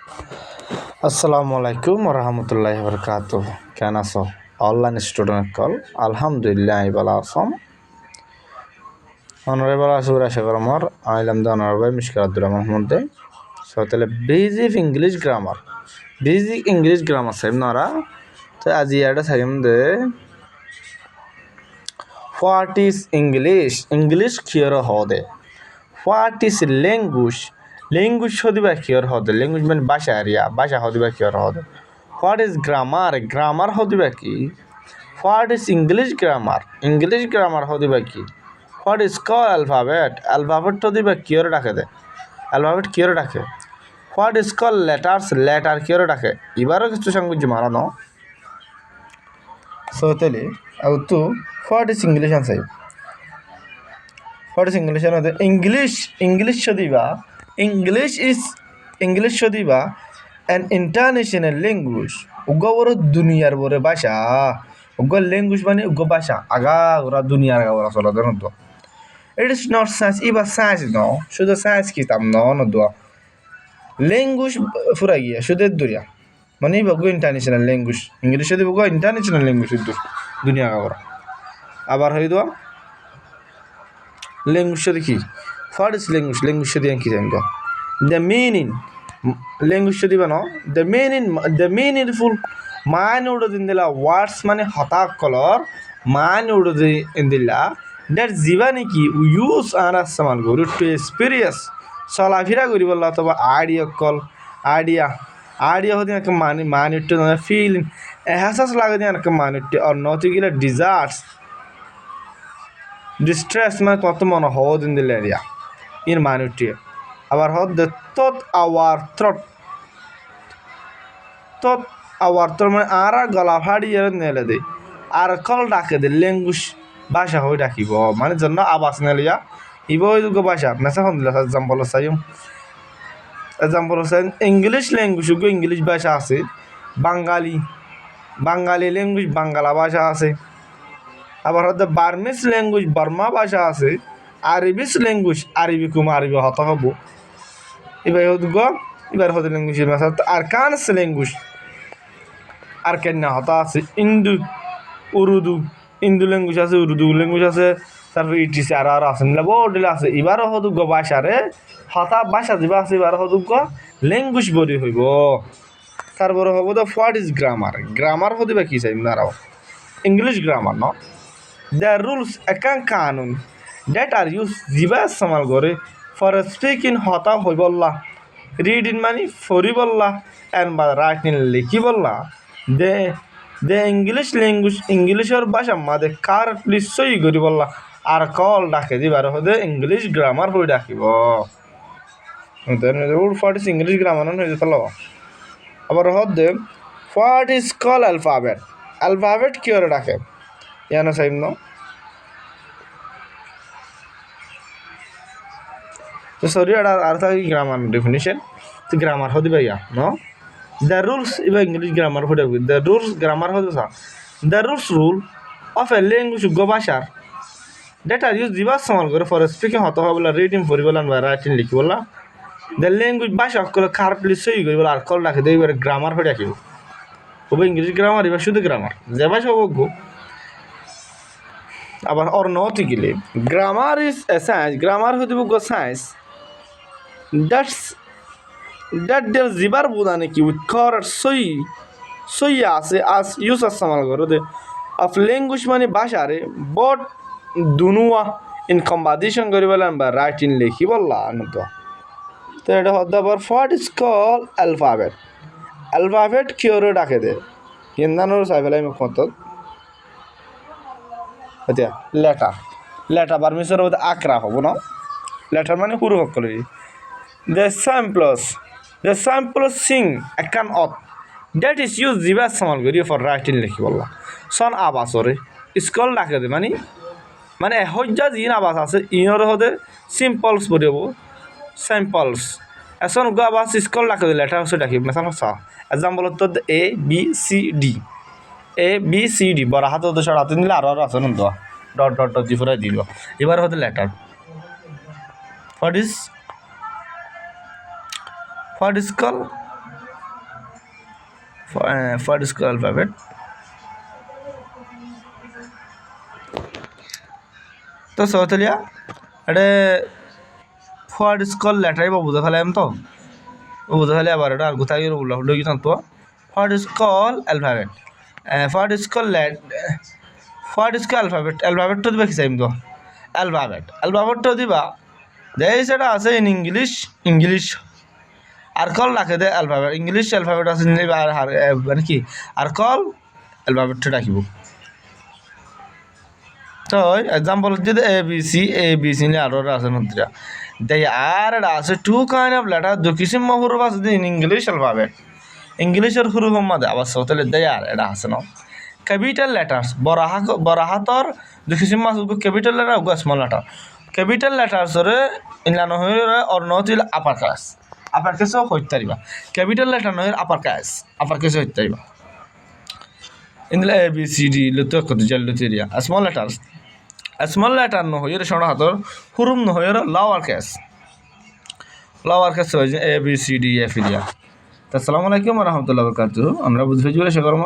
আসসালামু আলাইকুম রহমতুল্লাহি বরকাতুহ। কেন আছো অনলাইন স্টুডেন্ট কল? আলহামদুলিল্লাহ আমি ভালো আছম। অনারেবল আসুর আশা করমর আইলাম দে অনারেবল মিশকার আব্দুর রহমান মধ্যে সো তাহলে বেসিক ইংলিশ গ্রামার সাহেব নরা তো আজি এটা সাইম দে হোয়াট ইজ ইংলিশ কিয়র হদে, হোয়াট ইজ ল্যাঙ্গুয়েজ হদিবা কিয়র হদে, ল্যাঙ্গুয়েজ মানে ভাষা হদিবা কিয়র হদে। হোয়াট ইজ গ্রামার হদিবা কি, হোয়াট ইজ ইংলিশ গ্রামার হদিবা কি। হোয়াট ইজ কল অ্যালফাবেট হদিবা কিয়র ডাকে দে, অ্যালফাবেট কিয়র ডাকে। হোয়াট ইজ কল লেটার কিয়র ডাকে। এবারও কিছু সঙ্গে মারানো সো তাহলে ଆଉ ତୁ হোয়াট ইজ ইংলিশ আনসাই, হোয়াট ইজ ইংলিশ আনতে ইংলিশ শদিবা ইংলিশ শদিবা an international language উগা বড় দুনিয়ার বড় ভাষা, উগা ল্যাঙ্গুয়েজ মানে উগা ভাষা আগা ওরা দুনিয়ার আগা ওরা চলা দেন তো। It is not science, Iba science ন শুধু সায়েন্স কিতাব ন দোয়া ল্যাঙ্গুয়েজ ফুরা গিয়া শুধু দুরিয়া মানে বগো ইন্টারন্যাশনাল ল্যাঙ্গুয়েজ ইংলিশ যদি বগো ইন্টারন্যাশনাল ল্যাঙ্গুয়েজ দুনিয়া আগা ওরা আবার হই দোয়া ল্যাঙ্গুয়েজ দেখি। হোয়াট ইজ ল্যাঙ্গুয়েজ দিয়ে কি জানি দ্য মিনিং ল্যাঙ্গুয়েজ দিবা ন দ্য মিনিংফুল মান উড়ো দিন দিলা ওয়ার্ডস মানে হতাক কলর মান উড়ো দিলা দ্যাট যিবা নেকি ইউজ আর আসামান গরু টু এক্সপিরিয়েন্স চলাফিরা করি বললা অথবা আইডিয়া হতে একটা মানিট্য ফিল এহাসাস লাগে দিয়ে একটা মানিট্য আর নতি গিলা ডিস্ট্রেস মানে কত মনে হও দিন দিলে এরিয়া ইন মানিট্য আবার হদ দে তৎ আওয়ার মানে আর গলা ফাড়ি নেলে দে আর কল ডাকে দে ল্যাঙ্গুয়েজ ভাষা হয়ে ডাকিব মানে জন্য আবাস নেলিয়া ইব ভাষা মেসা হন দিলা এক্সাম্পল হচ্ছে ইংলিশ ল্যাঙ্গুয়েজ ইংলিশ ভাষা আছে, বাঙালি ল্যাঙ্গুয়েজ বাঙ্গালা ভাষা আছে, আবার হচ্ছে বার্মিস ল্যাঙ্গুয়েজ বার্মা ভাষা আছে, আরবিস ল্যাঙ্গুয়েজ আরবি হতা হব এবার হতে ল্যাঙ্গুয়েজ আর কানস ল্যাঙ্গুয়েজ আর কেন্না হতা আছে, ইন্দু ল্যাঙ্গুয়েজ আছে, উর্দু ল্যাঙ্গুয়েজ আছে, তারপরে ইটিসি আর আছে বড় আছে। এবারও হদুগ্য ভাষারে হতা ভাষা যা আছে এবার হদুগ্য ল্যাঙ্গুয়েজ বডি হইব। তারপরে হব দ্য হোয়াট ইজ গ্রামার হদিবা কি চাই নারাও ইংলিশ গ্রামার ন দ্য রুলস একাং কানুন দ্যাট আর ইউজ যিবা ইস্তেমাল করে ফর স্পিকিং হতা হইবল্লা, রিডিং মানে ফরিবল্লা, এন্ড বা রাইটিং লিখিবল্লা দে ইংলিশ ল্যাঙ্গুয়েজ ইংলিশের ভাষা মাদে কারেক্টলি সই করিবল্লা আর কল ডাকে দিবার হদে ইংলিশ গ্রামার হয়ে ডাকিব। হোয়াট ইজ ইংলিশ গ্রামার হয়ে যেতে আবার হদে হোয়াট ইজ কল অ্যালফাবেট কি করে ডাকে ইয়ানো সাইম ন তো সরি আর থাকে গ্রামার ডেফিনিশন তো গ্রামার হদি ভাইয়া ন দ্য রুলস এবার ইংলিশ গ্রামার হয়ে ডাকবি দ্য রুলস গ্রামার হতে the rule of A language ভাষার ডেটা ইউজ যিবা ইস্তেমাল করে ফর স্পিকিং হতে হবে রিডিং পড়িবলা বা রাইটিং লিখিবলা দ্য ল্যাঙ্গুয়েজ ভাষা সকলে খারাপলি সই করিবলা আর কল ডাকে এবার গ্রামার হয়ে ডাকিব হবে ইংলিশ গ্রামার এবার শুধু গ্রামার যে ভাষা হব। আবার অর্ণতি গেলে grammar is a science, grammar হতে সায়েন্স দ্যাট দের যিবার বোধা নাকি উৎকর সই আছে আজ ইউজ ইস্তেমাল করে দে অফ ল্যাঙ্গুয়েজ মানে ভাষারে বট দুনুয়া ইন কম্পাটিশন করিবলা বা রাইটিং লিখিবলা আনত। তো এটা হতে আবার হোয়াট ইজ কল অ্যালফাবেট কিয়রে ডাকে দে ইন্দানোর চাইবেলাই মোক মত এতিয়া লেটার বার্মিসের মধ্যে আকরা হব ন লেটার মানে সৰু সকলে দ্য সাম্পলস সিং একান অত দ্যাট ইজ ইউজ যিবা ইস্তেমাল কৰি ফর রাইটিং লিখিবলা সন আবাসরে স্কল ডাকে দে মানে হজ্জা যি আবাস আছে ইহর হতে সিম্পলস পড়ব স্যাম্পলস এখন গো আবাস স্কল ডাকে দিলে লেটার হচ্ছে ডাকি মেসান চা এক্সাম্পল তো এ বি সি ডি বড় হাতে হতে সর হাতে নিলে আরো আছে ন ডট জি ফুরাই দিল এবার হতে letter. What is call What is called alphabet? তো সৌতলিয়া এটা what is called letter বা বুঝা ফেলাম তো বুঝা ফেলে আবার এটা আর কোথায় গিয়ে বললাম হলো কি জানতো what is called alphabet what is called what is called alphabet তো দিবা কি চাইম তো alphabet তো দিবা দেই সেটা আছে ইন ইংলিশ আর কল রাখে দে অ্যালফাবেট ইংলিশ অ্যালফাবেট আছে নিলে আর মানে কি আর কল অ্যালফাবেটটা রাখিব তো এক্সাম্পল যদি এ বি সি নিয়ে আরো আছে নদীরা দেই আর এটা আছে টু কাইন্ড অফ লেটার দু কিসিম হুরুফ আছে ইন ইংলিশ অ্যালফাবেট ইংলিশের হুরুফ মধ্যে আবার সৌতলে দেয় আর এটা আছে না ক্যাপিটাল লেটার্স বড় হাতর দু কিসিম আছে ক্যাপিটাল লেটার ও স্মল লেটার ক্যাপিটাল লেটার্সরে ইনলানো হয়ে অর্ণতিল আপার কেসও হইতে পারিবা ক্যাপিটাল লেটার নয় আপার কেসও হইতে পারিবা inlay A B C D লতো কত জল তেরিয়া স্মল লেটার ন হইরে সোনা হাতর হুরুম ন হইরে লোয়ার কেস হয় যে A B C D F ইয়া আসসালামু আলাইকুম ওয়া রাহমাতুল্লাহি ওয়া বারাকাতুহু আমরা বুঝতে জুড়ে শেখার